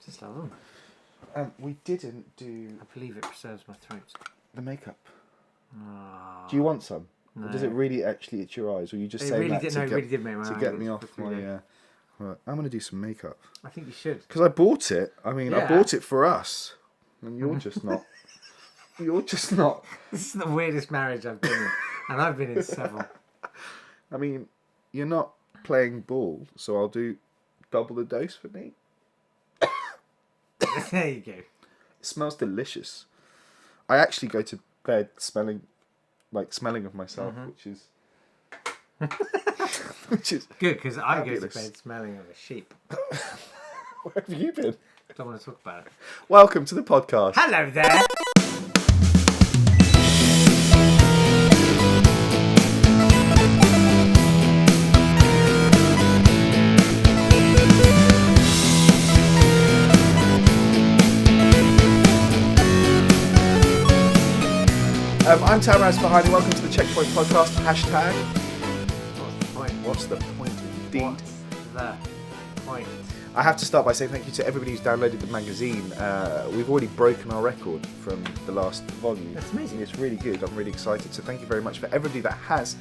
Just love them. We didn't do I believe it preserves my throat. the makeup. Oh, Do you want some? no. Or does it really actually itch your eyes? Or are you just It saying really that did. to No, get, it really did make my to eye get itch me off for 3 my... days. Right, I'm going to do some makeup. I think you should. Because I bought it. I mean, I Yeah. bought it for us. And you're just not... You're just not... This is the weirdest marriage I've been in, and I've been in several. I mean, you're not playing ball, so I'll do double the dose for me. There you go. It smells delicious. I actually go to bed smelling of myself, which is Good, because I go fabulous. to bed smelling of a sheep. Where have you been? Don't want to talk about it. Welcome to the podcast. Hello there. I'm Tamer and Jake. Welcome to the Checkpoint Podcast. Hashtag. What's the point? What's the point, indeed? What's the point? I have to start by saying thank you to everybody who's downloaded the magazine. We've already broken our record from the last volume. That's amazing. It's really good. I'm really excited. So thank you very much for everybody that has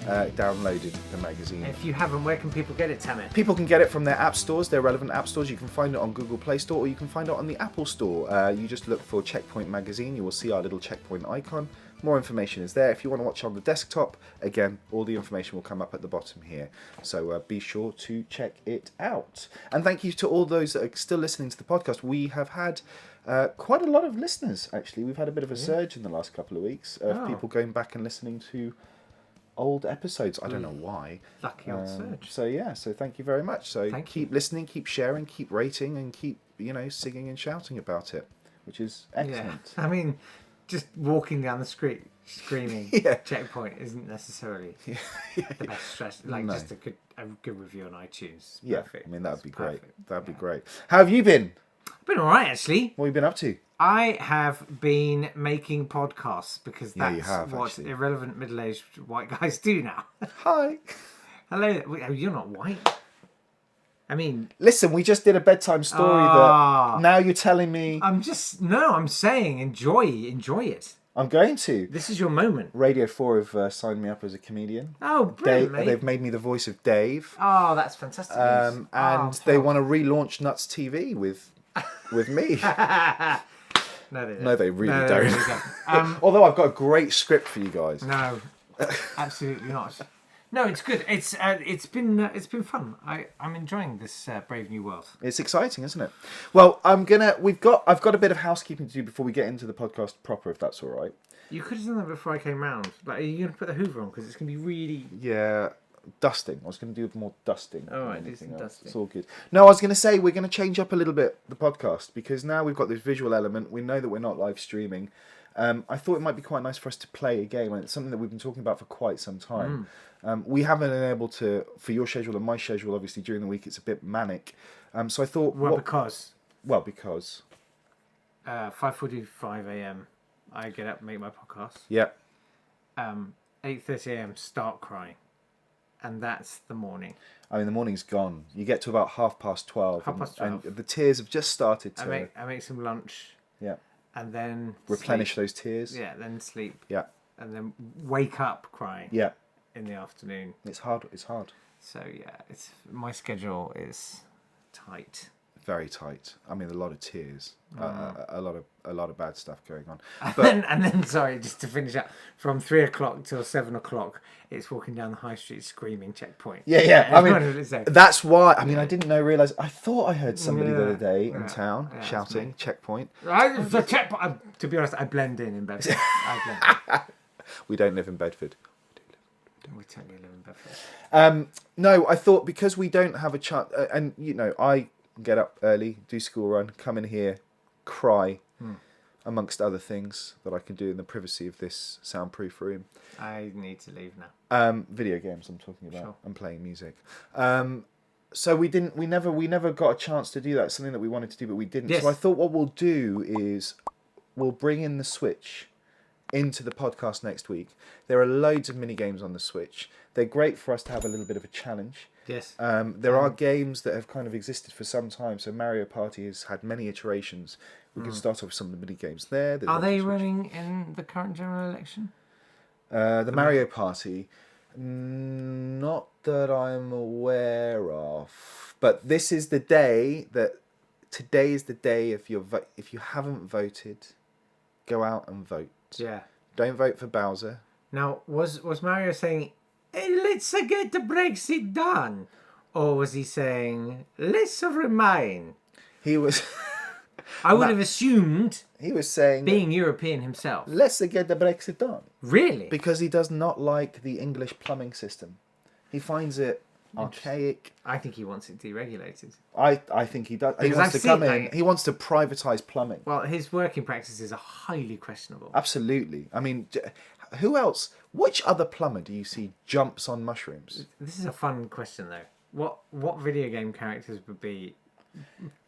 downloaded the magazine. If you haven't, where can people get it, Tamer? People can get it from their app stores, their relevant app stores. You can find it on Google Play Store or you can find it on the Apple Store. You just look for Checkpoint Magazine. You will see our little Checkpoint icon. More information is there. If you want to watch on the desktop, again, all the information will come up at the bottom here. So be sure to check it out. And thank you to all those that are still listening to the podcast. We have had quite a lot of listeners, actually. We've had a bit of a surge in the last couple of weeks of people going back and listening to old episodes. I don't know why. Lucky old surge. So thank you very much. So Thank keep listening, keep sharing, keep rating, and keep, singing and shouting about it, which is excellent. Yeah. I mean, just walking down the street screaming Checkpoint isn't necessarily the best stress. Like No. just a good review on iTunes. Is Yeah, perfect. I mean, that'd be great. Perfect. That'd be great. How have you been? Been all right, actually. What have you been up to? I have been making podcasts because Yeah, you that's have, what actually. irrelevant middle-aged white guys do now. Hi. Hello, wait, you're not white. I mean, Listen, we just did a bedtime story that now you're telling me I'm saying enjoy it. I'm going to. This is your moment. Radio 4 have signed me up as a comedian. Oh, brilliant, mate. They've made me the voice of Dave. Oh, that's fantastic news. And they want to relaunch Nuts TV with me. No, they don't. No, they really No, don't. they really don't. Although I've got a great script for you guys. No, absolutely not. No, it's good. It's been fun. I'm enjoying this brave new world. It's exciting, isn't it? Well, I've got a bit of housekeeping to do before we get into the podcast proper, if that's all right. You could have done that before I came round. Like, are you going to put the Hoover on? Because it's going to be really... Yeah, dusting. I was going to do more dusting. All right, than do anything some else. dusting. It's all good. No, I was going to say we're going to change up a little bit the podcast because now we've got this visual element. We know that we're not live streaming. I thought it might be quite nice for us to play a game, and it's something that we've been talking about for quite some time. We haven't been able to, for your schedule and my schedule, obviously during the week it's a bit manic. So I thought, because 5:45 a.m. I get up, make my podcast. Yeah. 8:30 a.m. start crying, and that's the morning. I mean, the morning's gone. You get to about 12:30. 12:30. And the tears have just started to... I make some lunch. Yeah. And then Replenish sleep. those tears. Yeah, then sleep. Yeah. And then wake up crying. Yeah. In the afternoon. It's hard. So yeah, my schedule is tight. Very tight. I mean, a lot of tears. A lot of bad stuff going on. And then sorry, just to finish up, from 3 o'clock till 7 o'clock, it's walking down the high street screaming Checkpoint. Yeah. I mean, that's why. I mean, I didn't realize. I thought I heard somebody the other day in town shouting Checkpoint. The Checkpoint. To be honest, I blend in Bedford. We don't live in Bedford. We totally live in Bedford. No, I thought because we don't have a chance, and I get up early, do school run, come in here, cry, amongst other things that I can do in the privacy of this soundproof room. I need to leave now. Video games I'm talking about. Sure. And playing music. So we never got a chance to do that. Something that we wanted to do, but we didn't. Yes. So I thought what we'll do is we'll bring in the Switch into the podcast next week. There are loads of mini games on the Switch. They're great for us to have a little bit of a challenge. Yes. There are games that have kind of existed for some time. So Mario Party has had many iterations. We can start off with some of the mini games there. There's Are lots they of Switch. running in the current general election? The Mario Party, not that I'm aware of. But this is the day that today is the day if you haven't voted, go out and vote. Yeah. Don't vote for Bowser. Now, was Mario saying, hey, let's get the Brexit done? Or was he saying, let's remain? He was I would have assumed, he was saying being European himself. let's get the Brexit done. Really? Because he does not like the English plumbing system. He finds it archaic. I think he wants it deregulated. I think he does. He Because wants I've to come seen, in. like- He wants to privatise plumbing. Well, his working practices are highly questionable. Absolutely. I mean, who else? Which other plumber do you see jumps on mushrooms? This is a fun question, though. What video game characters would be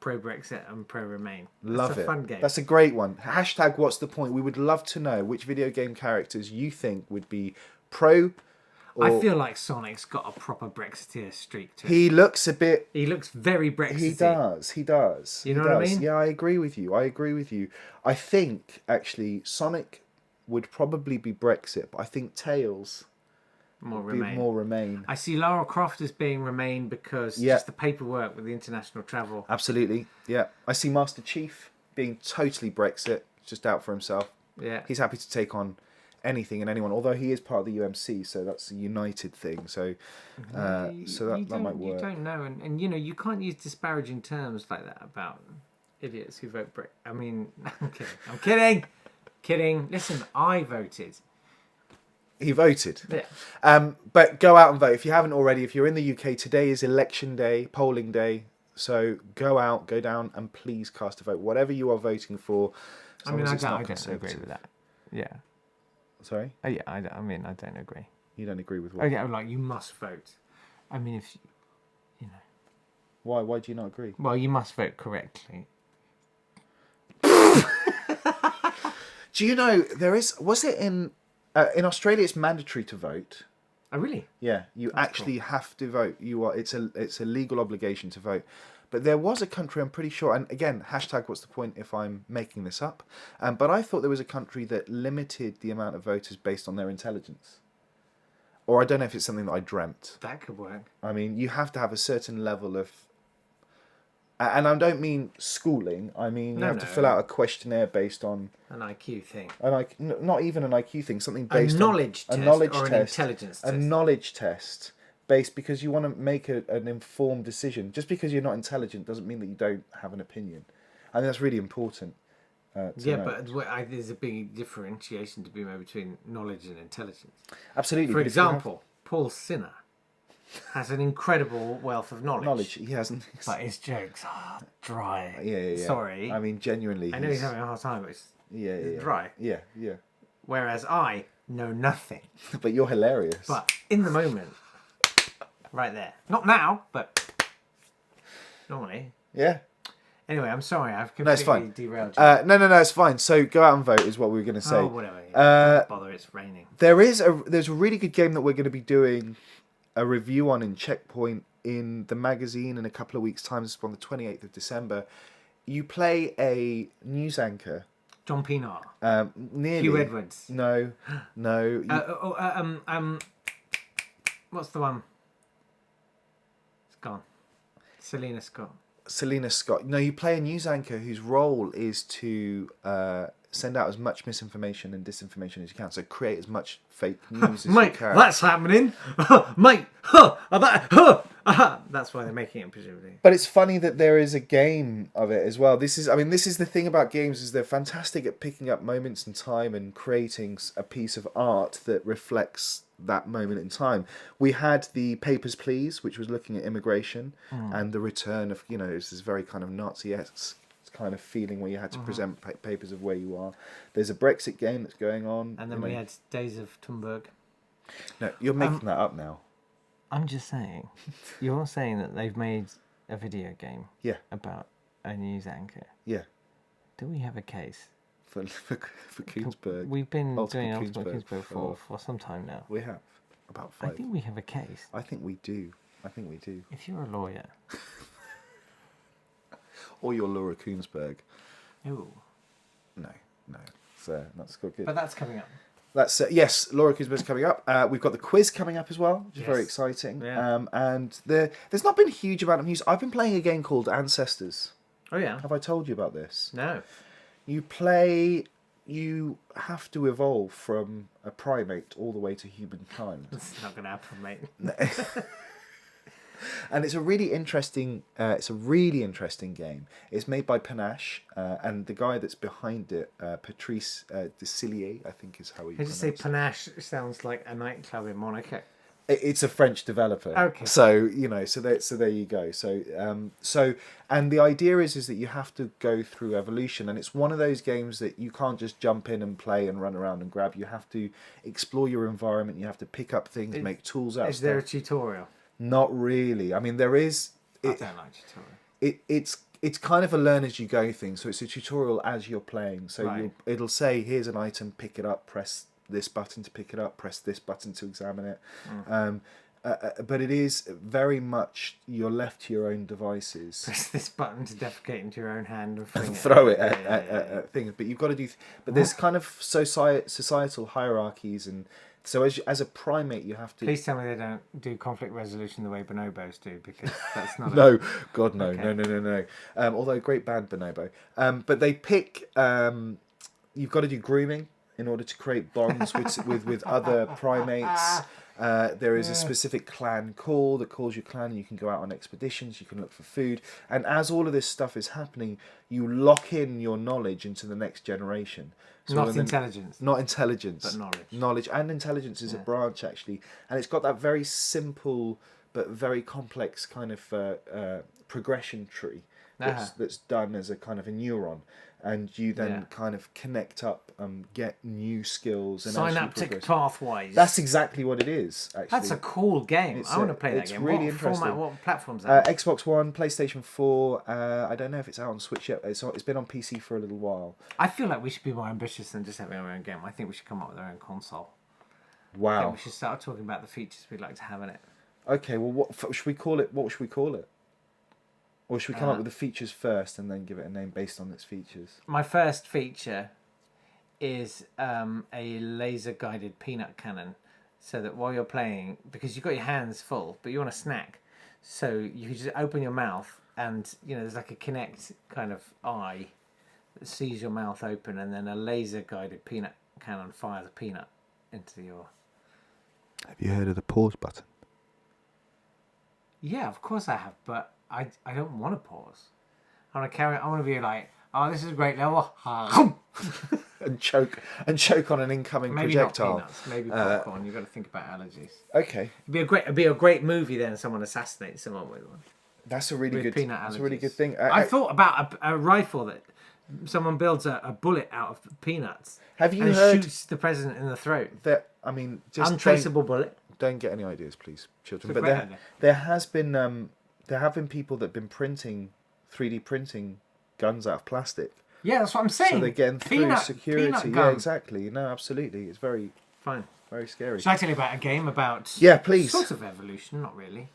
pro-Brexit and pro-Remain? Love That's a it. fun game. That's a great one. Hashtag what's the point? We would love to know which video game characters you think would be pro. Or I feel like Sonic's got a proper Brexiteer streak to him. he looks a bit. He looks very Brexity. He does. He does. You know He what I does. mean? Yeah, I agree with you. I think actually Sonic would probably be Brexit, but I think Tails More would Remain. be more Remain. I see Lara Croft as being Remain because Yeah. just the paperwork with the international travel. Absolutely. Yeah. I see Master Chief being totally Brexit, just out for himself. Yeah. He's happy to take on anything and anyone, although he is part of the UMC, so that's a united thing. So, that might work. You don't know, and you know you can't use disparaging terms like that about idiots who vote Brexit. I mean, I'm kidding. Listen, I voted. He voted. Yeah. But go out and vote if you haven't already. If you're in the UK, today is election day, polling day. So go out, go down, and please cast a vote. Whatever you are voting for. I mean, I don't agree with that. Yeah. Sorry? Yeah. I don't agree. You don't agree with Oh what? yeah, like you must vote. I mean, if you know. Why? Why do you not agree? Well, you must vote correctly. Do you know there is? Was it in Australia? It's mandatory to vote. Oh really? Yeah, you actually have to vote. It's a legal obligation to vote. But there was a country, I'm pretty sure, and again, hashtag what's the point if I'm making this up, but I thought there was a country that limited the amount of voters based on their intelligence. Or I don't know if it's something that I dreamt. That could work. I mean, you have to have a certain level of... And I don't mean schooling, I mean you have to fill out a questionnaire based on... An IQ thing. Not even an IQ thing, something based a knowledge on... test a knowledge or test, an intelligence test. A knowledge test. Based because you want to make an informed decision. Just because you're not intelligent doesn't mean that you don't have an opinion. I think that's really important. Yeah, but there's a big differentiation to be made between knowledge and intelligence. Absolutely. For example, Paul Sinner has an incredible wealth of knowledge. He hasn't. But his jokes are dry. Yeah. Sorry. I mean, genuinely. I know he's having a hard time, but it's dry. Yeah. Whereas I know nothing. But you're hilarious. But in the moment, right there. Not now, but normally. Yeah. Anyway, I'm sorry, I've completely derailed you. No, it's fine. So go out and vote is what we were going to say. Oh, whatever. Don't bother, it's raining. There's a really good game that we're going to be doing a review on in Checkpoint in the magazine in a couple of weeks' time. This is on the 28th of December. You play a news anchor. John Pienaar. Nearly. Hugh Edwards. No. What's the one? It's gone. Selena Scott. Selena Scott. No, you play a news anchor whose role is to send out as much misinformation and disinformation as you can. So create as much fake news as you Mate, can. that's happening. Mate, that's why they're making it, presumably. But it's funny that there is a game of it as well. This is the thing about games is they're fantastic at picking up moments in time and creating a piece of art that reflects that moment in time. We had the Papers, Please, which was looking at immigration and the return of, it's this very kind of Nazi-esque kind of feeling where you had to present papers of where you are. There's a Brexit game that's going on. And then we had Days of Tumberg. No, you're making that up now. I'm just saying. You're saying that they've made a video game about a news anchor. Yeah. Do we have a case? For Koonsberg. We've been Ultimate doing Ultimate Koonsberg Koonsberg for some time now. We have. About 5. I think we have a case. I think we do. I think we do. If you're a lawyer. Or you're Laura Koonsberg. Ooh. No. So that's got good. But that's coming up. That's yes, Laura Koonsberg's coming up. We've got the quiz coming up as well, which is very Yes. exciting. Yeah. And there's not been a huge amount of news. I've been playing a game called Ancestors. Oh, yeah. Have I told you about this? No. You have to evolve from a primate all the way to humankind. It's not going to happen, mate. And it's a really interesting game. It's made by Panache, and the guy that's behind it, Patrice Desilliers, I think is how he. I just say Panache sounds like a nightclub in Monaco. It's a French developer. Okay. So there you go. So and the idea is that you have to go through evolution, and it's one of those games that you can't just jump in and play and run around and grab. You have to explore your environment. You have to pick up things, make tools out. Is there a tutorial? Not really. I mean, there is. I don't like tutorial. It's kind of a learn as you go thing. So it's a tutorial as you're playing. So Right. it'll say, here's an item, pick it up, press this button to pick it up, press this button to examine it. But it is very much you're left to your own devices. Press this button to defecate into your own hand and fling Throw it Yeah, at things. But you've got to do. But there's kind of societal hierarchies, and so as a primate, you have to. Please tell me they don't do conflict resolution the way bonobos do, because that's not. No, God, no, Okay. no. Although great band Bonobo, but they pick. You've got to do grooming in order to create bonds with other primates. There is a specific clan call that calls your clan. You can go out on expeditions. You can look for food, and as all of this stuff is happening, you lock in your knowledge into the next generation. So Not then- intelligence. Not intelligence, But knowledge. Knowledge and intelligence is a branch actually, and it's got that very simple but very complex kind of progression tree that's done as a kind of a neuron, and you then kind of connect up, get new skills and actually Synaptic progress. pathways. That's exactly what it is. Actually, That's a cool game. It's I want to play that it's game. really What interesting. format? What platforms? Are there? Xbox One, PlayStation 4. I don't know if it's out on Switch yet. It's been on PC for a little while. I feel like we should be more ambitious than just having our own game. I think we should come up with our own console. I think Wow. we should start talking about the features we'd like to have in it. Okay. Well, what should we call it? What should we call it? Or should we come up with the features first and then give it a name based on its features? My first feature is a laser guided peanut cannon, so that while you're playing, because you've got your hands full, but you want a snack, so you just open your mouth and there's like a Kinect kind of eye that sees your mouth open, and then a laser guided peanut cannon fires a peanut into your. Have you heard of the pause button? Yeah, of course I have, but I don't want to pause. I want to carry. I want to be like, oh, this is a great level. And choke on an incoming Maybe projectile. not peanuts, maybe popcorn. You've got to think about allergies. Okay, It'd be a great movie then. Someone assassinates someone with one. that's a really With good. peanut That's a really allergies. good thing. I thought about a rifle that someone builds a bullet out of peanuts. Have you and heard shoots the president in the throat? that? I mean, just Untraceable bullet. don't get any ideas, please, children. It's a But great idea. there have been people that have been printing 3D printing guns out of plastic. Yeah, that's what I'm saying. So they're getting through Peanut security. Yeah, gun. exactly. No, absolutely. It's very, Fine. very scary. Shall I tell you about a game about Yeah, please. sort of evolution? Not really.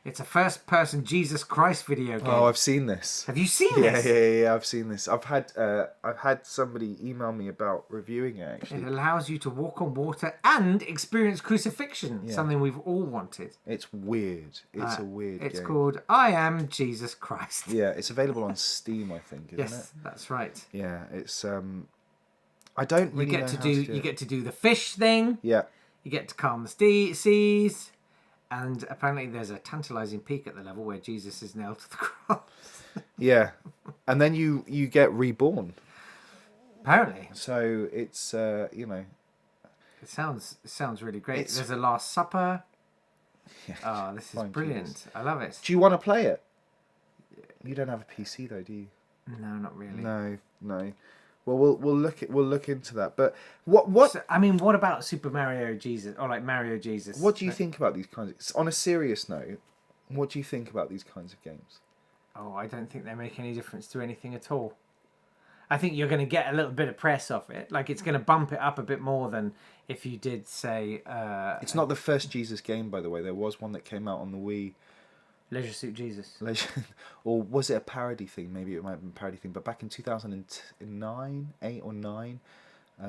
It's a first-person Jesus Christ video game. Oh, I've seen this. Have you seen Yeah, this? yeah. I've seen this. I've had somebody email me about reviewing it. It Actually, allows you to walk on water and experience crucifixion, something we've all wanted. it's weird. It's a weird It's game. called I Am Jesus Christ. Yeah, it's available on Steam, I think, isn't Yes, it? that's right. Yeah, it's I don't You really get know to how do to you get to do the fish thing. Yeah. You get to calm the seas, and apparently there's a tantalizing peak at the level where Jesus is nailed to the cross. Yeah, and then you get reborn. Apparently, So it's it sounds really great. It's- There's a Last Supper. Yeah, Oh, this is fine, brilliant! Jesus. I love it. Do you want to play it? You don't have a PC though, do you? No, not really. No. Well, we'll look into that. But what So, I mean, what about Super Mario Jesus or like Mario Jesus? what do you think about these kinds of, on a serious note? What do you think about these kinds of games? Oh, I don't think they make any difference to anything at all. I think you're going to get a little bit of press off it. Like, it's going to bump it up a bit more than if you did, say... It's not the first Jesus game, by the way. There was one that came out on the Wii Leisure Suit Jesus. Or was it a parody thing? Maybe it might have been a parody thing. But back in 2009, 8 or 9,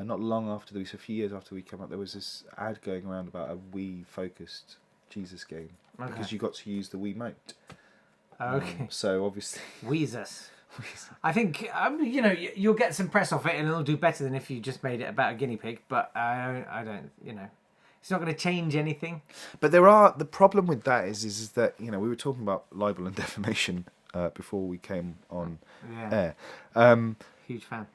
not long after this, a few years after we came up, there was this ad going around about a Wii-focused Jesus game. Okay. Because you got to use the Wiimote. Okay. So obviously... Weezus. I think, you'll get some press off it and it'll do better than if you just made it about a guinea pig. But I don't, it's not going to change anything. But the problem with that is that, we were talking about libel and defamation before we came on air. Huge fan.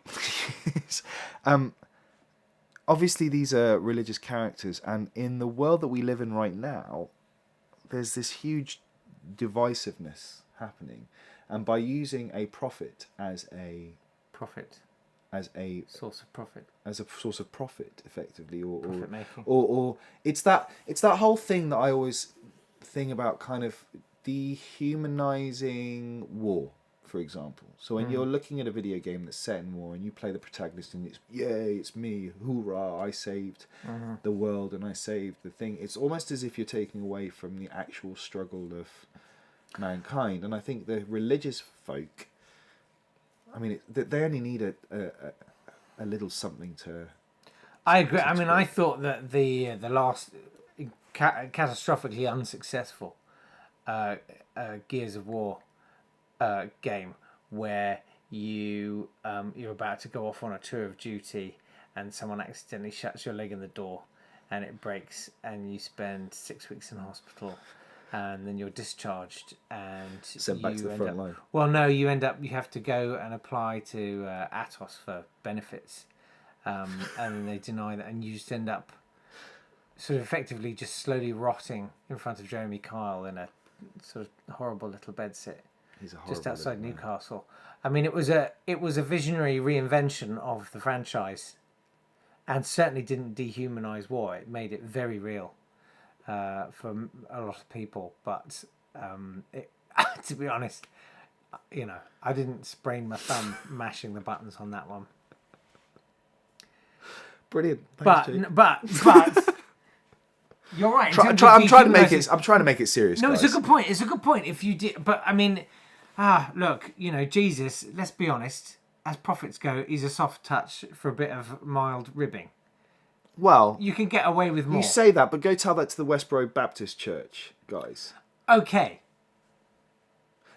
Obviously, these are religious characters, and in the world that we live in right now, there's this huge divisiveness happening, and by using a prophet as a source of profit, effectively, or profit making, or it's that whole thing that I always think about, kind of dehumanizing war. For example, so when you're looking at a video game that's set in war and you play the protagonist and it's, yay, it's me, hoorah, I saved the world and I saved the thing, it's almost as if you're taking away from the actual struggle of mankind. And I think the religious folk, I mean, they only need a little something to... I agree. I mean, I thought that the last catastrophically unsuccessful Gears of War game, where you're about to go off on a tour of duty and someone accidentally shuts your leg in the door and it breaks and you spend 6 weeks in hospital and then you're discharged and sent back to the front line. Well, no, you have to go and apply to Atos for benefits, and then they deny that, and you just end up sort of effectively just slowly rotting in front of Jeremy Kyle in a sort of horrible little bedsit. Just outside Newcastle. I mean, it was a visionary reinvention of the franchise, and certainly didn't dehumanize war. It made it very real for a lot of people. But to be honest, I didn't sprain my thumb mashing the buttons on that one. Brilliant. Thanks, but you're right. I'm trying to make it serious. No, guys. It's a good point. If you did, but I mean. Look, Jesus, let's be honest, as prophets go, he's a soft touch for a bit of mild ribbing. Well... You can get away with more. You say that, but go tell that to the Westboro Baptist Church, guys. Okay.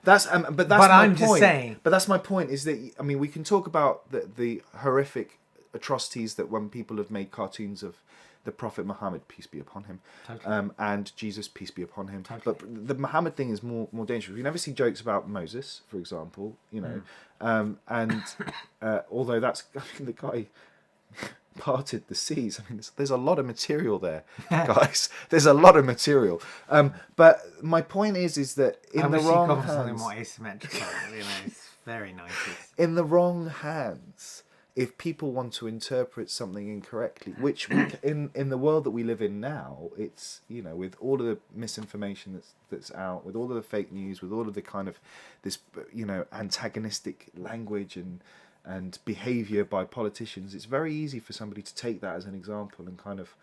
But I'm just saying... But that's my point, is that, I mean, we can talk about the horrific atrocities that when people have made cartoons of the Prophet Muhammad, peace be upon him, totally. And Jesus, peace be upon him. Totally. But the Muhammad thing is more dangerous. You never see jokes about Moses, for example, and although that's, I mean, the guy parted the seas. I mean, there's a lot of material there, guys. There's a lot of material. But my point is that in the wrong hands, something more asymmetrical. It's very 90s. In the wrong hands. If people want to interpret something incorrectly, which in the world that we live in now, it's, with all of the misinformation that's out, with all of the fake news, with all of the kind of this, antagonistic language and behaviour by politicians, it's very easy for somebody to take that as an example and kind of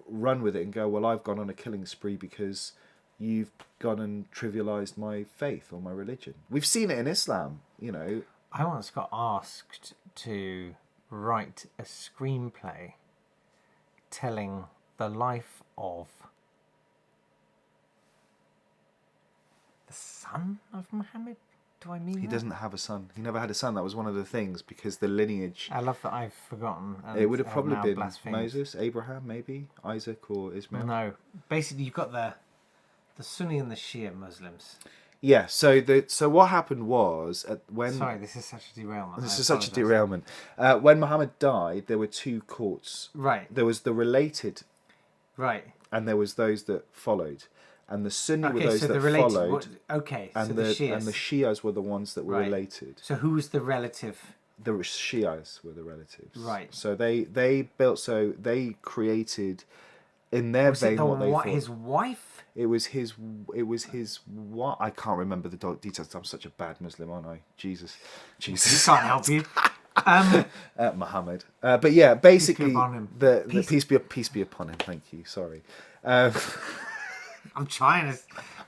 run with it and go, well, I've gone on a killing spree because you've gone and trivialised my faith or my religion. We've seen it in Islam, I once got asked to write a screenplay telling the life of the son of Muhammad. Do I mean he doesn't have a son? He never had a son. That was one of the things, because the lineage... I love that I've forgotten. It would have probably been Moses, Abraham, maybe, Isaac or Ismail. No. Basically, you've got the Sunni and the Shia Muslims. Yeah, so what happened was when... Sorry, this is such a derailment. This is such a derailment. When Muhammad died, there were two courts. Right. There was the related. Right. And there was those that followed. And the Sunni were those that followed. And the Shias. And the Shias were the ones that were related. So who was the relative? The Shias were the relatives. Right. So they created in their vein what they thought. His wife? It was his what? I can't remember the details. I'm such a bad Muslim, aren't I? Jesus. You can't help you. Muhammad. But yeah, basically, peace peace be upon him. Thank you. Sorry. I'm trying to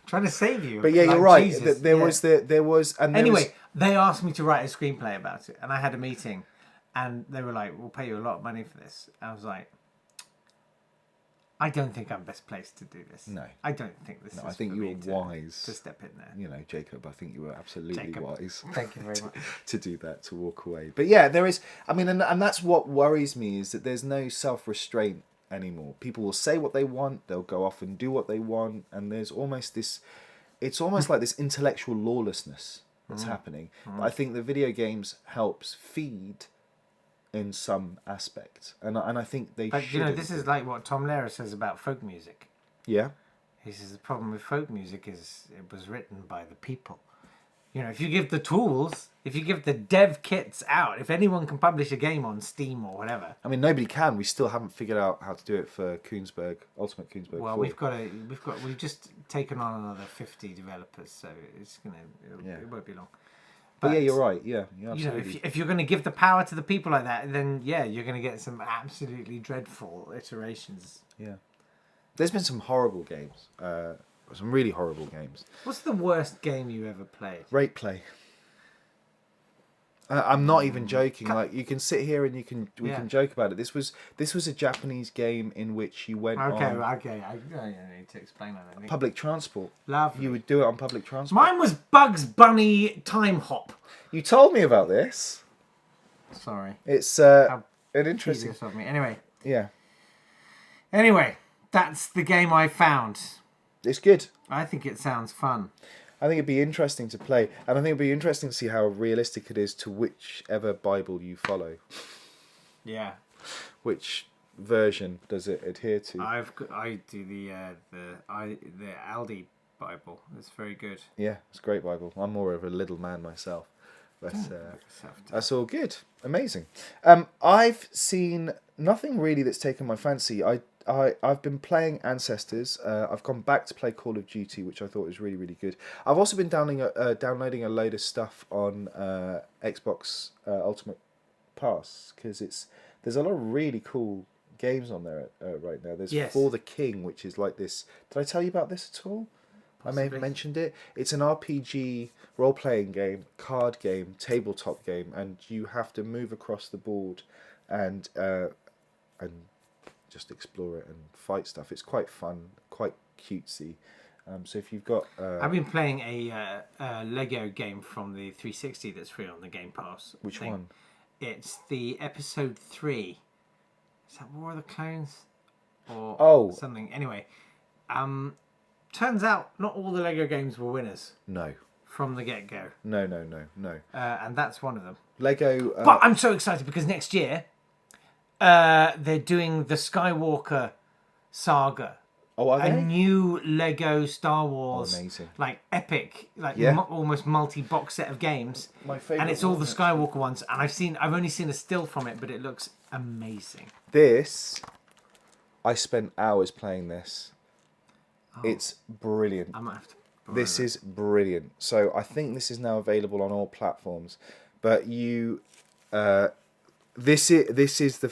Trying to save you. But yeah, like you're right. Jesus. There was. And anyway, they asked me to write a screenplay about it, and I had a meeting, and they were like, "We'll pay you a lot of money for this." I was like, "I don't think I'm best placed to do this. No, I don't think this. No, is I think for you me were wise to step in there. You know, Jacob. I think you were absolutely wise. Thank you very much. To do that, to walk away. But yeah, there is. I mean, and that's what worries me is that there's no self-restraint anymore. People will say what they want. They'll go off and do what they want, and there's almost this. It's almost like this intellectual lawlessness that's happening. But I think the video games helps feed in some aspect, and I think they. But you know, this is like what Tom Lehrer says about folk music. Yeah. He says the problem with folk music is it was written by the people. You know, if you give the tools, if you give the dev kits out, if anyone can publish a game on Steam or whatever. I mean, nobody can. We still haven't figured out how to do it for Koonsberg, Ultimate Koonsberg. Well, 4. we've just taken on another 50 developers, so it won't be long. But yeah, you're right. Yeah, you're you know, absolutely. if you're going to give the power to the people like that, then yeah, you're going to get some absolutely dreadful iterations. Yeah, there's been some horrible games. Some really horrible games. What's the worst game you ever played? Rate play. I'm not even joking. Like, you can sit here and we can joke about it. This was a Japanese game in which you went on Okay. I don't need to explain that. public transport. Lovely. You would do it on public transport. Mine was Bugs Bunny Time Hop. You told me about this. Sorry. It's an interesting. Of me. Anyway, that's the game I found. It's good. I think it sounds fun. I think it'd be interesting to play, and I think it'd be interesting to see how realistic it is to whichever Bible you follow. Yeah. Which version does it adhere to? I do the Aldi Bible. It's very good. Yeah, it's a great Bible. I'm more of a little man myself, but that's all good. Amazing. I've seen nothing really that's taken my fancy. I've been playing Ancestors. I've gone back to play Call of Duty, which I thought was really, really good. I've also been downloading a load of stuff on Xbox Ultimate Pass, because there's a lot of really cool games on there right now. There's For the King, which is like this. Did I tell you about this at all? Possibly. I may have mentioned it. It's an RPG role-playing game, card game, tabletop game, and you have to move across the board and just explore it and fight stuff. It's quite fun, quite cutesy. So if you've got... I've been playing a Lego game from the 360 that's free on the Game Pass. Which one? It's the episode 3. Is that War of the Clones? Or something. Anyway, turns out not all the Lego games were winners. No. From the get-go. No. And that's one of them. Lego... But I'm so excited because next year... they're doing the Skywalker saga. Oh, are they? A new Lego Star Wars, amazing. Like epic, like almost multi-box set of games. My favorite. And it's all the Skywalker ones. And I've only seen a still from it, but it looks amazing. I spent hours playing this. Oh, it's brilliant. I might have to. This is brilliant. So I think this is now available on all platforms, but you. This is the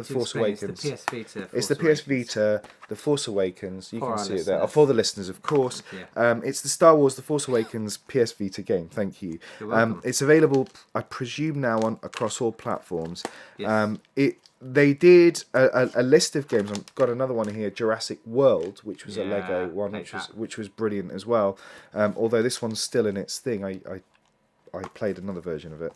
Force Awakens. It's the PS Vita. It's the PS Vita, the Force Awakens. You can see it there. For the listeners, of course. Yeah. It's the Star Wars, the Force Awakens PS Vita game. Thank you. You're welcome. It's available, I presume, now across all platforms. Yes. They did a list of games. I've got another one here, Jurassic World, which was a Lego one, which was brilliant as well. Although this one's still in its thing. I played another version of it.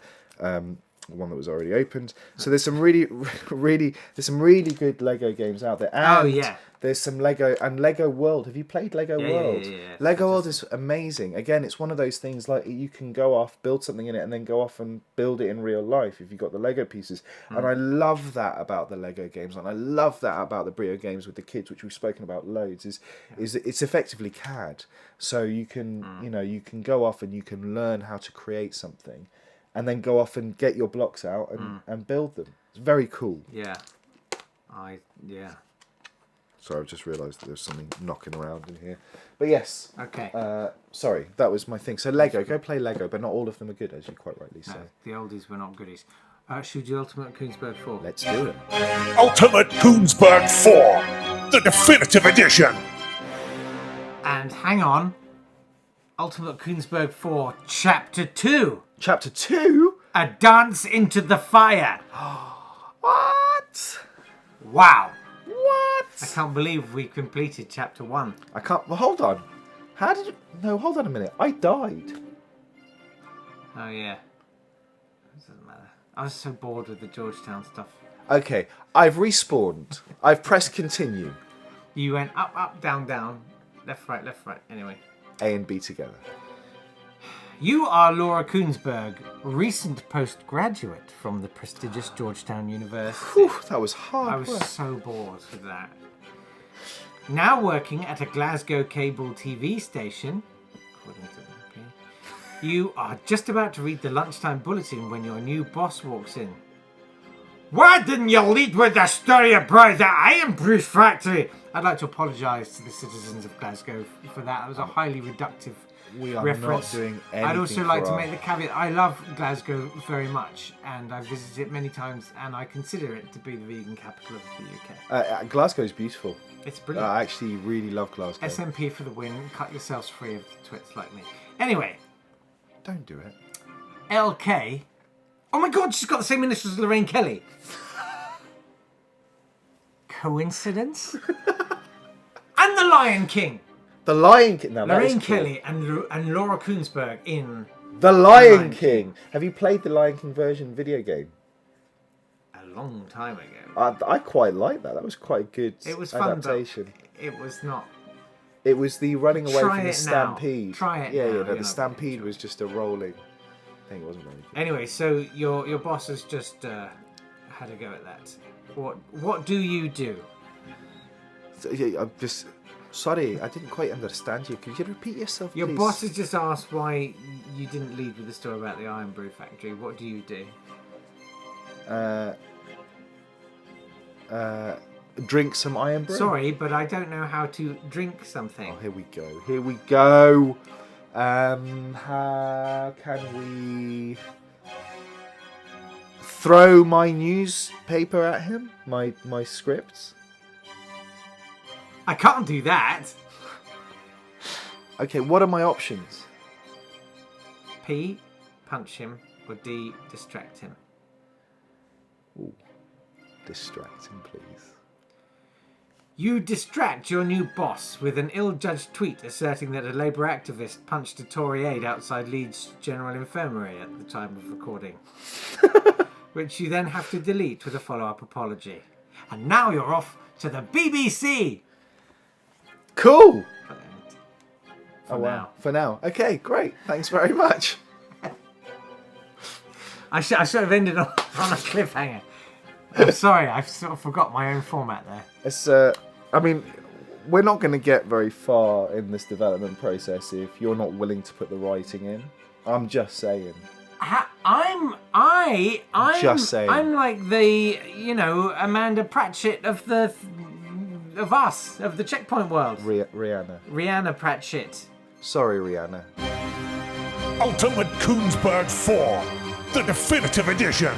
One that was already opened. So there's some really good Lego games out there. And there's some Lego World. Have you played Lego World? Yeah. Lego World is amazing. Again, it's one of those things like you can go off, build something in it, and then go off and build it in real life if you've got the Lego pieces. And I love that about the Lego games, and I love that about the Brio games with the kids, which we've spoken about loads. Is it's effectively CAD, so you can you can go off and you can learn how to create something. And then go off and get your blocks out and build them. It's very cool. Yeah. Sorry, I've just realised that there's something knocking around in here. But yes. Okay. Sorry, that was my thing. So Lego, go play Lego, but not all of them are good, as you quite rightly say. No, the oldies were not goodies. Should we do Ultimate Koonsberg 4? Let's do it. Ultimate Koonsberg 4, the definitive edition. And hang on. Ultimate Koonsberg 4, Chapter 2. Chapter 2? A Dance into the Fire. What? Wow. What? I can't believe we completed Chapter 1. I can't... Well, hold on. How did you... No, hold on a minute. I died. Oh, yeah. It doesn't matter. I was so bored with the Georgetown stuff. Okay, I've respawned. I've pressed continue. You went up, up, down, down. Left, right, left, right. Anyway. A and B together. You are Laura Koonsberg, recent postgraduate from the prestigious Georgetown University. Whew, that was hard I was work. so bored with that. Now working at a Glasgow cable TV station, according to the you are just about to read the lunchtime bulletin when your new boss walks in. Why didn't you lead with the story about the iron proof factory? I'd like to apologise to the citizens of Glasgow for that. It was a highly reductive We are reference. not doing anything. I'd also like to for make the caveat, I love Glasgow very much, and I've visited it many times, and I consider it to be the vegan capital of the UK. Glasgow's beautiful. It's brilliant. I actually really love Glasgow. SMP for the win. Cut yourselves free of the twits like me. Anyway, Don't do it. LK. Oh my God, she's got the same initials as Lorraine Kelly. Coincidence? And the Lion King. The Lion King. Now, Lorraine that is cool. Kelly and Laura Koonsberg in The Lion King. Have you played the Lion King version video game? a long time ago. I quite like that. That was quite a good It was fun, adaptation. but it was not. It was the running away Try from the it now. stampede. Try it Yeah, now, yeah. you're No, the not stampede was just a rolling thing. It wasn't really good. Anyway, so your boss has just had a go at that. What do you do? So, yeah, I'm just sorry. I didn't quite understand you. Could you repeat yourself, Your please? boss has just asked why you didn't lead with the story about the iron brew factory. What do you do? Drink some iron brew. Sorry, but I don't know how to drink something. Oh, here we go. Here we go. How can we throw my newspaper at him? My scripts? I can't do that. Okay, what are my options? P, punch him, or D, distract him. Ooh, distract him, please. You distract your new boss with an ill-judged tweet asserting that a Labour activist punched a Tory aide outside Leeds General Infirmary at the time of recording, which you then have to delete with a follow-up apology. And now you're off to the BBC! Cool! For now. For now. Okay, great. Thanks very much. I should have ended on a cliffhanger. I'm sorry, I sort of forgot my own format there. It's, I mean, we're not going to get very far in this development process if you're not willing to put the writing in. I'm just saying. I'm Just saying. I'm like the, Amanda Pratchett of the Checkpoint world. Rihanna. Rihanna Pratchett. Sorry, Rihanna. Ultimate Koonsberg 4, the definitive edition.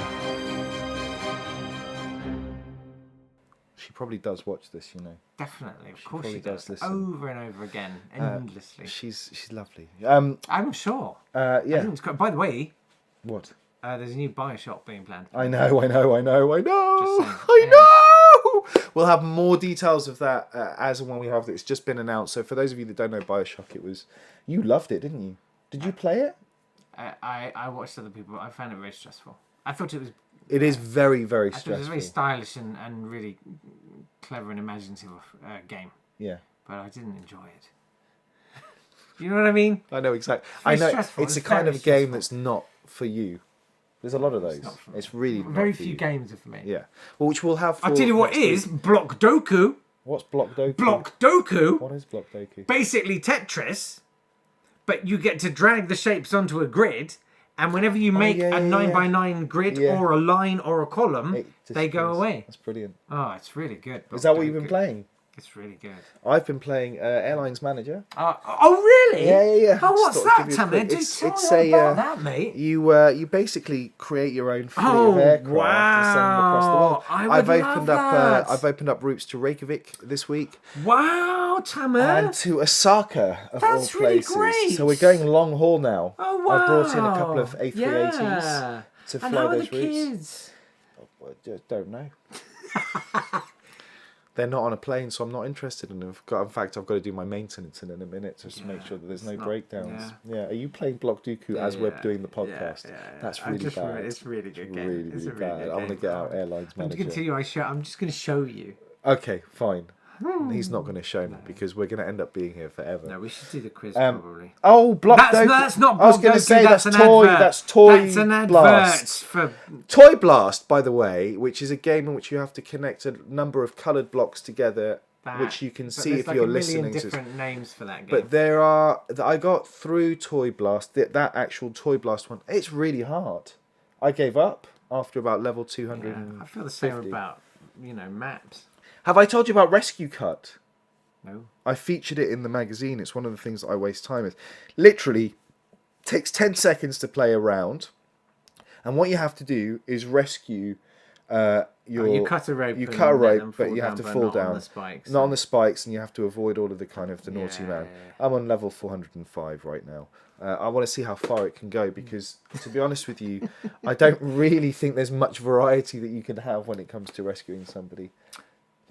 She probably does watch this, you know. Definitely, of course probably she does does. listen. Over and over again, endlessly. She's lovely. I'm sure. I Yeah. think it's great. By the way, What? there's a new Bioshock being planned. I know. Just saying. I Yeah. know! We'll have more details of that as and when we have it. It's just been announced. So for those of you that don't know Bioshock, you loved it, didn't you? Did you play it? I watched other people. I found it very stressful. I thought it was. It is very, very I thought it stressful. was a very stylish and really clever and imaginative game, Yeah. but I didn't enjoy it. You know what I mean? I know exactly. Very I know stressful. it's a It's kind very of game stressful. that's not for you. There's a lot of those. not for me. It's really not Very for few you. games are for me. Yeah. Well, which we'll have. For I'll tell you what next week. is Block Doku. What's Block Doku? Block Doku. What is Block Doku? Basically Tetris, but you get to drag the shapes onto a grid, and whenever you make yeah, a yeah, 9x9 grid Yeah. or a line or a column, It they go disappears. away. That's brilliant. Oh, it's really good. Is that what you've been Doku. playing? It's really good. I've been playing Airlines Manager. Oh, really? Yeah. Oh, what's Just thought I'd that, give you a Tamer? quick- Do it's tell it's me a all about that, mate. you basically create your own fleet Oh, of aircraft and send them across the world. wow. I would love that. I've opened up routes to Reykjavik this week. Wow, wow, Tamer. And to Osaka, of That's all really places. great. So we're going long haul now. Oh, wow. I brought in a couple of A380s Yeah. to And fly how are those the routes. kids? I just don't know. They're not on a plane, so I'm not interested in them. In fact, I've got to do my maintenance in a minute just to make sure that there's no breakdowns. Yeah. Are you playing Block Dooku as we're doing the podcast? That's really bad. It's really good game. Really, really bad. I want to get out Airlines Manager. I'm just going to show you. Okay, fine. He's not going to show me because we're going to end up being here forever. No, we should do the quiz probably. Oh, Block Dooku. That's not. I was going to say that's toy. That's Toy That's an advert Blast. for. Toy Blast, by the way, which is a game in which you have to connect a number of coloured blocks together, which you can see if you're listening to. There's different names for that game. But there are. I got through Toy Blast. That actual Toy Blast one. It's really hard. I gave up after about level 200. Yeah, I feel the same about maps. Have I told you about Rescue Cut? No. I featured it in the magazine. It's one of the things that I waste time with. Literally, takes 10 seconds to play a round, and what you have to do is rescue you cut a rope. You cut a rope, but you down, have to fall down. Not on the spikes. Not on the spikes, and you have to avoid all of the kind of the naughty man. I'm on level 405 right now. I want to see how far it can go because, to be honest with you, I don't really think there's much variety that you can have when it comes to rescuing somebody.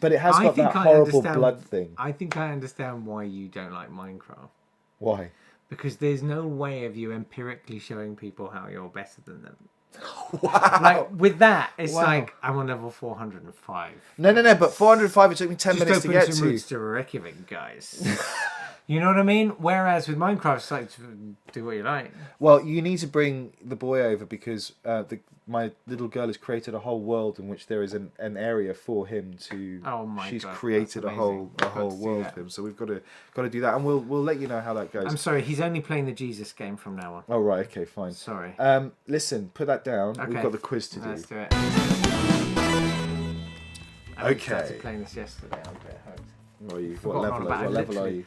But it has got that horrible blood thing. I think I understand why you don't like Minecraft. Why? Because there's no way of you empirically showing people how you're better than them. Wow. Like, with that, it's like, I'm on level 405. No, but 405, it took me 10 minutes to get to. Just open some routes to Reykjavik, guys. You know what I mean? Whereas with Minecraft, it's like, do what you like. Well, you need to bring the boy over because my little girl has created a whole world in which there is an area for him to. Oh my She's God, created a whole world for him, so we've got to do that, and we'll let you know how that goes. I'm sorry, he's only playing the Jesus game from now on. Oh right, okay, fine. Sorry. Listen, put that down. Okay. We've got the quiz to do. Let's do it. I started playing this yesterday. I'm a bit hurt. What are you? What level are you?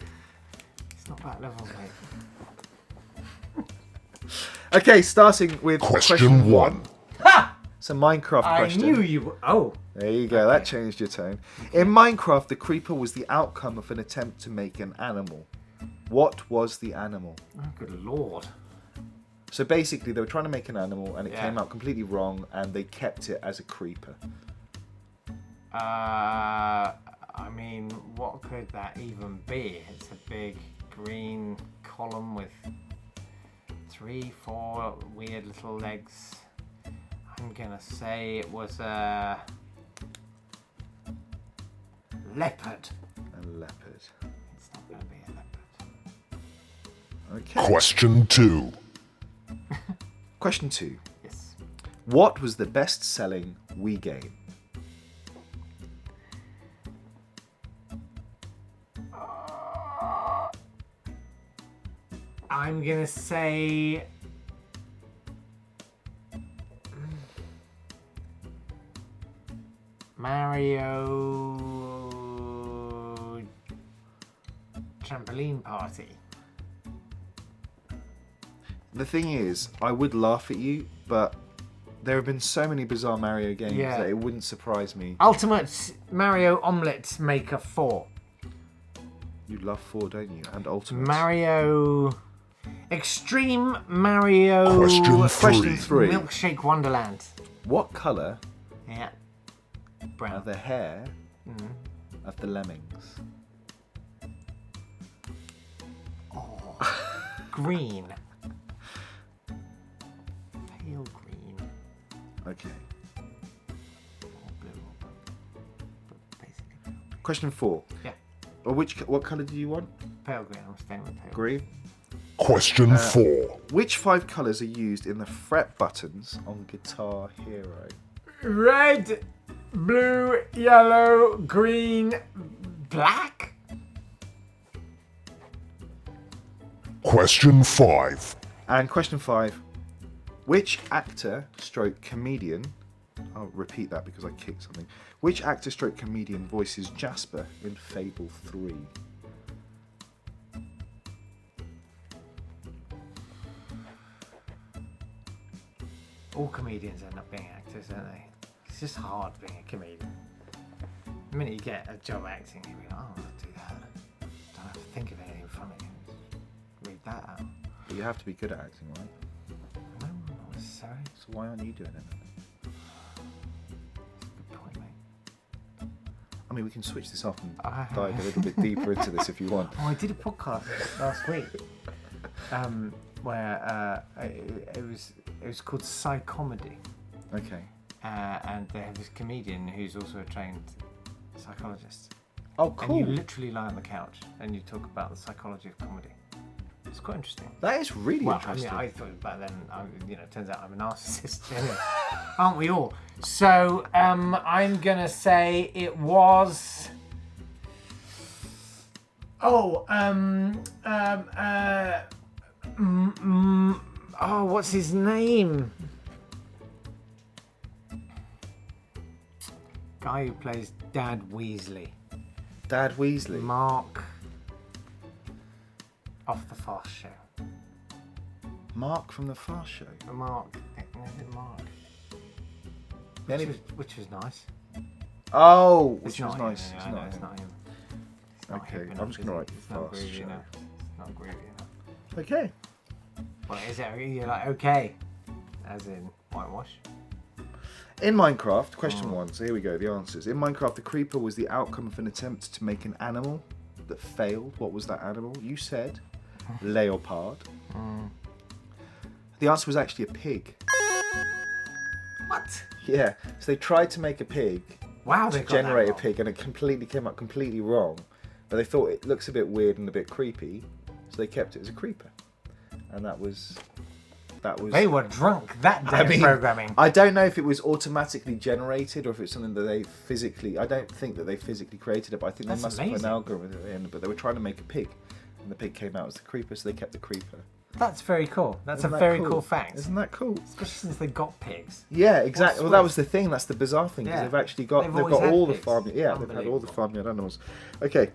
It's not that level, mate. Okay, starting with Question 1. Ha! It's a Minecraft question. I knew you were... Oh. There you go, that changed your tone. In Minecraft, the creeper was the outcome of an attempt to make an animal. What was the animal? Oh, good lord. So basically, they were trying to make an animal, and it came out completely wrong, and they kept it as a creeper. I mean, what could that even be? It's a big green column with 3, 4 weird little legs. I'm gonna say it was a leopard. A leopard. It's not gonna be a leopard. Okay. Question 2. Question 2. Yes. What was the best-selling Wii game? I'm gonna say Mario Trampoline Party. The thing is, I would laugh at you, but there have been so many bizarre Mario games that it wouldn't surprise me. Ultimate Mario Omelette Maker 4. You love 4, don't you? And Ultimate. Mario... Extreme Mario... Question 3. Milkshake Wonderland. What colour Yeah. Brown. are the hair of the lemmings? Green. Pale green. Okay. Or blue. But basically blue. Question 4. Yeah. Or what colour do you want? Pale green. I'm staying with pale. Green. Question 4. Which 5 colours are used in the fret buttons on Guitar Hero? Red, blue, yellow, green, black. Question 5. And question 5. Which actor stroke comedian... I'll repeat that because I kicked something. Which actor stroke comedian voices Jasper in Fable 3? All comedians end up being actors, don't they? It's just hard being a comedian. The minute you get a job acting, you'll be like, oh, I'll do that. think of anything funny. Read that out. But you have to be good at acting, right? No, not necessarily. So why aren't you doing it? Good point, mate. I mean, we can switch this off and I- dive a little bit deeper into this if you want. Oh, I did a podcast last week, where it was called Psychomedy, Okay. and they have this comedian who's also a trained psychologist. Oh, And you cool. literally lie on the couch and you talk about the psychology of comedy. It's quite interesting. That is really Well, interesting. I thought back then, it turns out I'm a narcissist. Anyway, aren't we all? So, I'm going to say it was... Oh, what's his name? Guy who plays Dad Weasley. Dad Weasley. Mark. Off the Fast Show. Mark from the Fast Show. Mark. Is it Mark? Any- Which was nice. Oh, which It's was not nice. him, It's I know, not it's him. not him. It's not Okay, hip I'm enough, just is gonna it? write It's not Fast groovy Show. enough. It's not groovy enough. Okay. Well, is it? You're like, okay. As in, whitewash. In Minecraft, question 1. So here we go, the answers. In Minecraft, the creeper was the outcome of an attempt to make an animal that failed. What was that animal? You said leopard. The answer was actually a pig. What? Yeah. So they tried to make a pig, Wow, to they got generate a that wrong. pig, and it came out completely wrong. But they thought it looks a bit weird and a bit creepy, so they kept it as a creeper. And that was. They were drunk that day of programming. I don't know if it was automatically generated or if it's something that they physically. I don't think that they physically created it, but I think That's they must have put amazing. an algorithm at the end. But they were trying to make a pig, and the pig came out as the creeper, so they kept the creeper. That's very cool. That's Isn't a that very cool fact. Isn't that cool? Especially since they got pigs. Yeah, exactly. Well, that sweet. was the thing. That's the bizarre thing because Yeah. they've actually got They've they've always got had all the pigs. farm. Yeah, they've had all the Unbelievable. farmyard animals. Okay.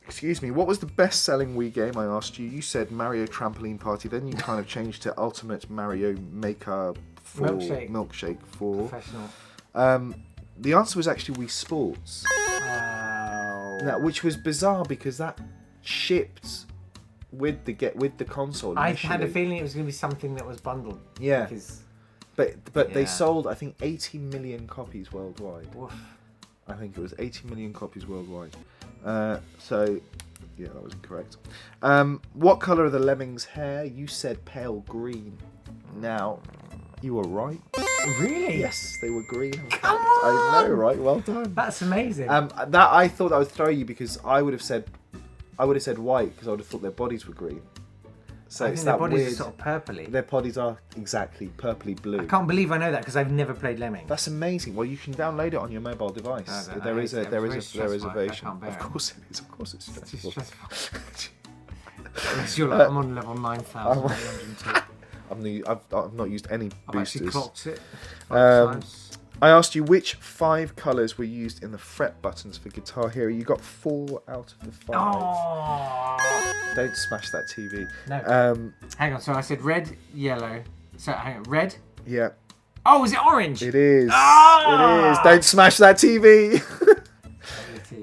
Excuse me. What was the best-selling Wii game? I asked you. You said Mario Trampoline Party. Then you kind of changed to Ultimate Mario Maker 4 Milkshake. 4. Professional. The answer was actually Wii Sports. Oh. Now, which was bizarre because that shipped with the console. I had a initially. feeling it was going to be something that was bundled. Yeah. Because, But they Yeah. sold I think 80 million copies worldwide. woof. I think it was 80 million copies worldwide. So yeah, that was incorrect. What colour are the lemmings' hair? You said pale green. Now you were right. Really? Yes, they were green. Come I know, on! right? Well done. That's amazing. That I thought that would throw you because I would have said white because I would have thought their bodies were green. So I it's think their that bodies weird. are sort of purpley. Their bodies are exactly purpley blue. I can't believe I know that because I've never played Lemmings. That's amazing. Well, you can download it on your mobile device. I don't know. There is a It's there very is a stressful. I version. can't bear Of it. course it is. Of course it's It's too stressful. stressful. Unless you're like, I'm on level 9,802. I've not used any I've actually boosters. clocked it. Um, 5 times. I asked you which 5 colours were used in the fret buttons for Guitar Hero. You got 4 out of the 5. Oh. Don't smash that TV. No. Hang on. So I said red, yellow. So hang on. Red. Yeah, Oh, is it orange? it is. Ah! It is. Don't smash that TV.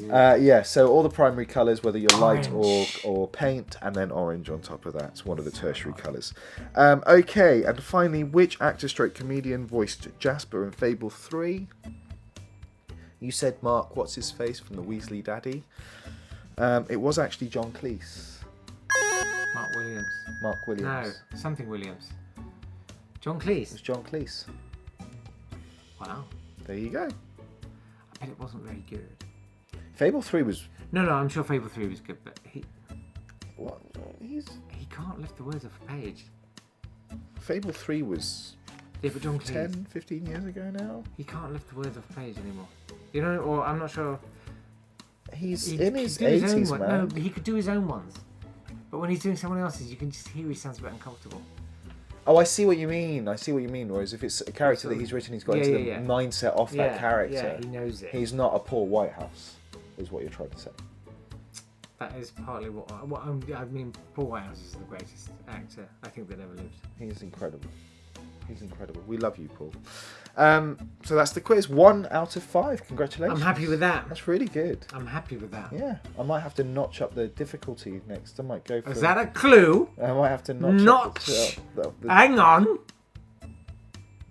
Yeah. Yeah, so all the primary colours, whether you're light Orange. or paint, and then orange on top of that. It's one of the tertiary colours. Okay, and finally, which actor/comedian voiced Jasper in Fable 3? You said Mark, what's his face from the Weasley Daddy? It was actually John Cleese. Mark Williams. Mark Williams. No, something Williams. John It was Cleese. John Cleese. Wow. There you go. I bet it wasn't very good. Fable 3 was... No, I'm sure Fable 3 was good, but he What? he can't lift the words off a page. Fable 3 was Yeah, but John Cleese, 10, 15 years ago now. he can't lift the words off a page anymore. You know, or I'm not sure. He's He in could his do his own 80s, one. man. No, but he could do his own ones. But when he's doing someone else's, you can just hear he sounds a bit uncomfortable. Oh, I see what you mean. Whereas if it's a character that he's written, he's got into the mindset off that character. Yeah, he knows it. He's not a Paul Whitehouse, is what you're trying to say. That is partly what I mean. Paul Whitehouse is the greatest actor I think that ever lived. He's incredible. He's incredible. We love you, Paul. So that's the quiz. 1 out of 5. Congratulations. I'm happy with that. That's really good. I'm happy with that. Yeah, I might have to notch up the difficulty next. I might go for. Is that a clue? I might have to notch. Notch. Up the. Hang on.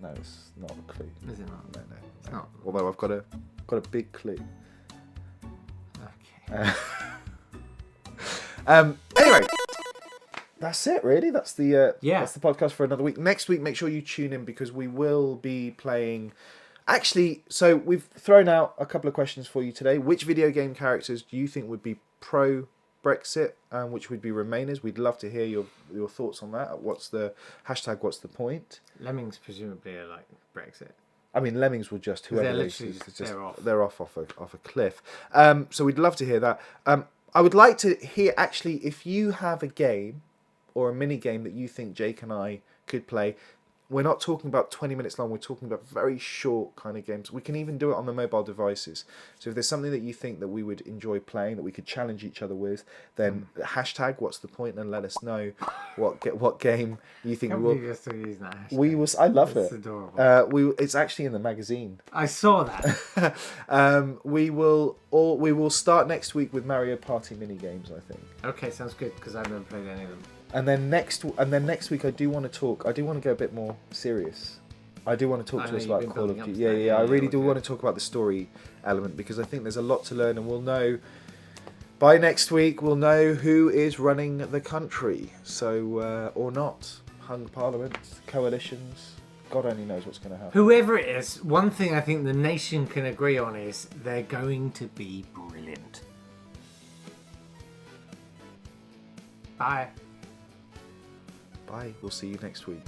No, it's not a clue. Is it not? No. It's not. Although I've got a big clue. Okay. Anyway, that's it. Really, that's the Yeah. That's the podcast for another week. Next week, make sure you tune in because we will be playing. Actually, so we've thrown out a couple of questions for you today. Which video game characters do you think would be pro Brexit and which would be Remainers? We'd love to hear your thoughts on that. What's the hashtag? What's the point? Lemmings presumably are like Brexit. I mean, Lemmings will just whoever They're they literally choose, just- they're off. They're off a cliff. So we'd love to hear that. I would like to hear actually if you have a game or a mini game that you think Jake and I could play. We're not talking about 20 minutes long. We're talking about very short kind of games. We can even do it on the mobile devices. So if there's something that you think that we would enjoy playing, that we could challenge each other with, then hashtag what's the point and let us know what game you think Can't we will. believe you're still using that hashtag. We was. I love It's it. adorable. It's actually in the magazine. I saw that. We will start next week with Mario Party mini games, I think. Okay, sounds good because I've never played any of them. And then next week I do want to go a bit more serious. I do want to talk I to know us you've about been Call of building up Duty. to Yeah, that, yeah. I yeah, really do okay. want to talk about the story element because I think there's a lot to learn, and we'll know by next week. We'll know who is running the country, so or not. Hung Parliament, coalitions. God only knows what's going to happen. Whoever it is, one thing I think the nation can agree on is they're going to be brilliant. Bye. Bye. We'll see you next week.